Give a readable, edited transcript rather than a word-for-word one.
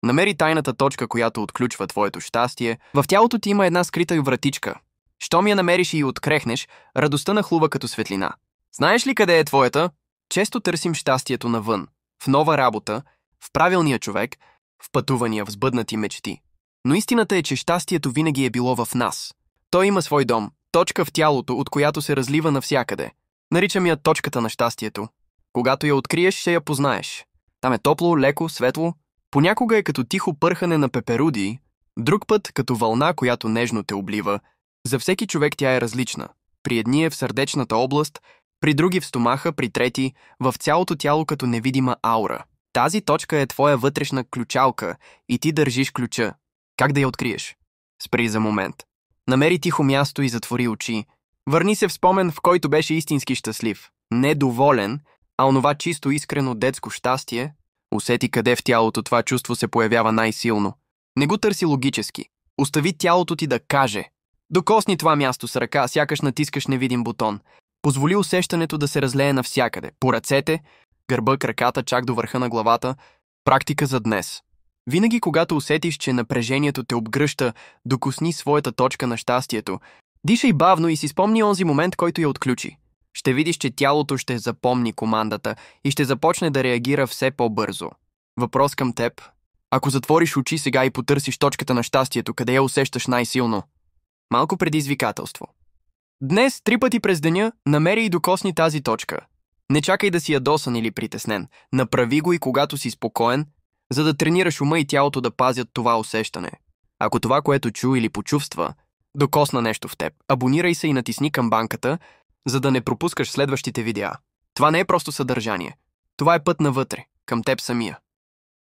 Намери тайната точка, която отключва твоето щастие. В тялото ти има една скрита вратичка. Щом я намериш и открехнеш, радостта нахлува като светлина. Знаеш ли къде е твоята? Често търсим щастието навън, в нова работа, в правилния човек, в пътувания, в сбъднати мечти. Но истината е, че щастието винаги е било в нас. Той има свой дом, точка в тялото, от която се разлива навсякъде. Наричам я точката на щастието. Когато я откриеш, ще я познаеш. Там е топло, леко, светло. Понякога е като тихо пърхане на пеперуди, друг път като вълна, която нежно те облива. За всеки човек тя е различна. При едни е в сърдечната област, при други в стомаха, при трети в цялото тяло като невидима аура. Тази точка е твоя вътрешна ключалка и ти държиш ключа. Как да я откриеш? Спри за момент. Намери тихо място и затвори очи. Върни се в спомен, в който беше истински щастлив. Не доволен, а онова чисто искрено детско щастие. Усети къде в тялото това чувство се появява най-силно. Не го търси логически. Остави тялото ти да каже. Докосни това място с ръка, сякаш натискаш невидим бутон. Позволи усещането да се разлее навсякъде. По ръцете, гърба, краката, чак до върха на главата. Практика за днес. Винаги, когато усетиш, че напрежението те обгръща, докосни своята точка на щастието. Дишай бавно и си спомни онзи момент, който я отключи. Ще видиш, че тялото ще запомни командата и ще започне да реагира все по-бързо. Въпрос към теб. Ако затвориш очи сега и потърсиш точката на щастието, къде я усещаш най-силно? Малко предизвикателство. Днес 3 пъти през деня намери и докосни тази точка. Не чакай да си ядосан или притеснен. Направи го и когато си спокоен, за да тренираш ума и тялото да пазят това усещане. Ако това, което чу или почувства, докосна нещо в теб, абонирай се и натисни камбанката, за да не пропускаш следващите видеа. Това не е просто съдържание. Това е път навътре, към теб самия.